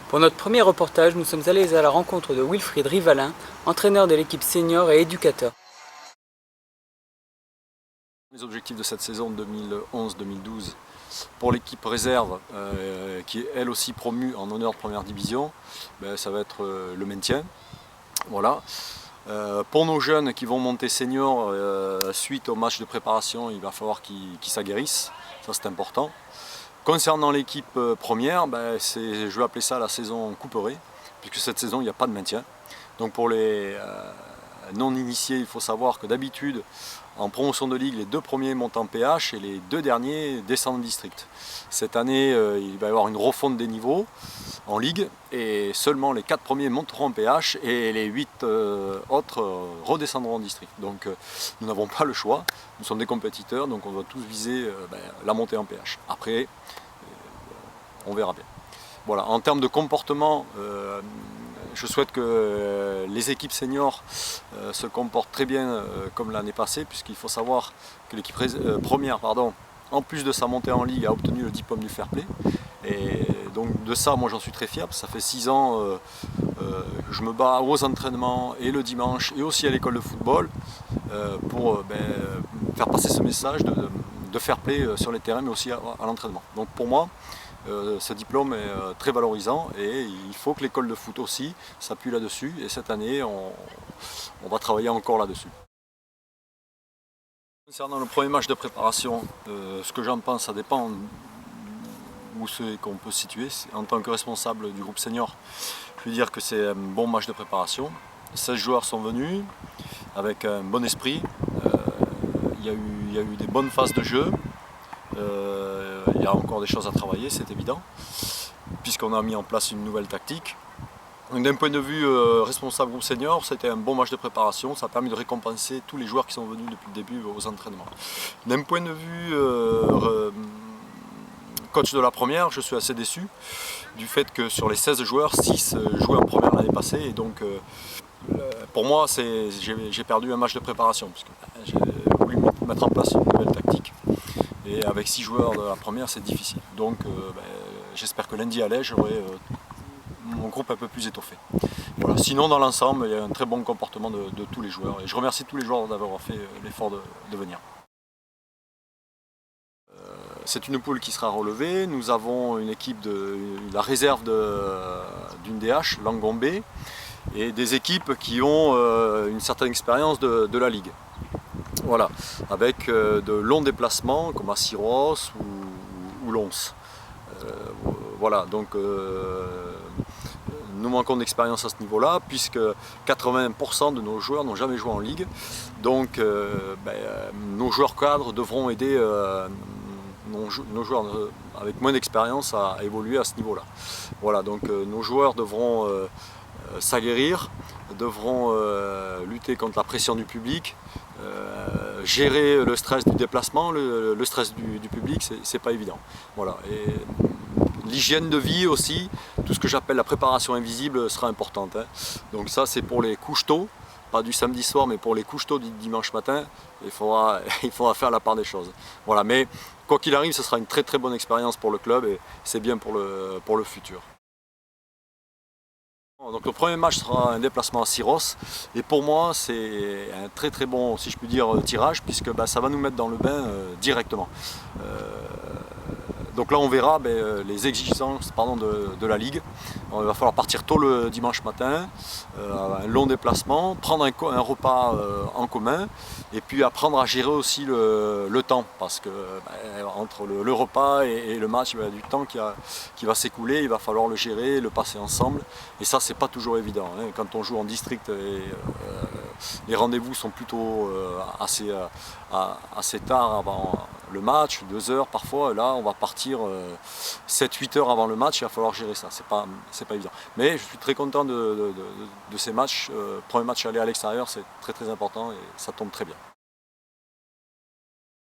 Pour notre premier reportage, nous sommes allés à la rencontre de Wilfried Rivalin, entraîneur de l'équipe senior et éducateur. Les objectifs de cette saison 2011-2012 pour l'équipe réserve, qui est elle aussi promue en honneur de première division, ça va être le maintien. Voilà. Pour nos jeunes qui vont monter senior, suite au match de préparation, il va falloir qu'ils s'aguerrissent, ça c'est important. Concernant l'équipe première, je vais appeler ça la saison couperée, puisque cette saison il n'y a pas de maintien. Donc pour les non-initiés, il faut savoir que d'habitude, en promotion de ligue, les 2 premiers montent en PH et les 2 derniers descendent en district. Cette année, il va y avoir une refonte des niveaux en ligue et seulement les 4 premiers monteront en PH et les 8 autres redescendront en district. Donc nous n'avons pas le choix, nous sommes des compétiteurs, donc on doit tous viser la montée en PH. Après, on verra bien. Voilà. En termes de comportement, je souhaite que les équipes seniors se comportent très bien comme l'année passée, puisqu'il faut savoir que l'équipe première, en plus de sa montée en ligue, a obtenu le diplôme du fair play. Et donc de ça, moi j'en suis très fier, parce que ça fait 6 ans que je me bats aux entraînements et le dimanche et aussi à l'école de football pour faire passer ce message de fair play sur les terrains, mais aussi à l'entraînement. Donc pour moi, ce diplôme est très valorisant et il faut que l'école de foot aussi s'appuie là-dessus, et cette année on va travailler encore là-dessus. Concernant le premier match de préparation, ce que j'en pense, ça dépend où c'est qu'on peut se situer. En tant que responsable du groupe senior, je veux dire que c'est un bon match de préparation. 16 joueurs sont venus avec un bon esprit, il y a eu des bonnes phases de jeu. Il y a encore des choses à travailler, c'est évident, puisqu'on a mis en place une nouvelle tactique. D'un point de vue responsable groupe senior, c'était un bon match de préparation, ça a permis de récompenser tous les joueurs qui sont venus depuis le début aux entraînements. D'un point de vue coach de la première, je suis assez déçu du fait que sur les 16 joueurs, 6 jouaient en première l'année passée, et donc pour moi j'ai perdu un match de préparation, parce que j'ai voulu mettre en place une nouvelle tactique. Et avec 6 joueurs de la première, c'est difficile. Donc j'espère que lundi à l'Aix, j'aurai mon groupe un peu plus étoffé. Voilà. Sinon, dans l'ensemble, il y a un très bon comportement de tous les joueurs. Et je remercie tous les joueurs d'avoir fait l'effort de venir. C'est une poule qui sera relevée. Nous avons une équipe la réserve d'une DH, Langon B, et des équipes qui ont une certaine expérience de la Ligue. Voilà, avec de longs déplacements comme à Syros ou Lons. Voilà, donc nous manquons d'expérience à ce niveau-là, puisque 80% de nos joueurs n'ont jamais joué en Ligue. Donc nos joueurs cadres devront aider nos joueurs avec moins d'expérience à évoluer à ce niveau-là. Voilà, donc nos joueurs devront s'aguerrir, devront lutter contre la pression du public, gérer le stress du déplacement, le stress du public, c'est pas évident. Voilà. Et l'hygiène de vie aussi, tout ce que j'appelle la préparation invisible sera importante. Donc ça, c'est pour les couches tôt, pas du samedi soir, mais pour les couches tôt du dimanche matin, il faudra faire la part des choses. Voilà. Mais quoi qu'il arrive, ce sera une très très bonne expérience pour le club, et c'est bien pour le futur. Donc le premier match sera un déplacement à Syros, et pour moi c'est un très très bon, si je puis dire, tirage, puisque ça va nous mettre dans le bain directement. Donc là on verra les exigences de la Ligue. Il va falloir partir tôt le dimanche matin, un long déplacement, prendre un repas en commun, et puis apprendre à gérer aussi le temps, parce que entre le repas et le match, il y a du temps qui va s'écouler, il va falloir le gérer, le passer ensemble, et ça c'est pas toujours évident. Quand on joue en district, les rendez-vous sont plutôt assez tard avant le match, 2 heures parfois. Là on va partir 7-8 heures avant le match, il va falloir gérer ça, c'est pas évident. Mais je suis très content de ces matchs. Premier match aller à l'extérieur, c'est très très important, et ça tombe très bien.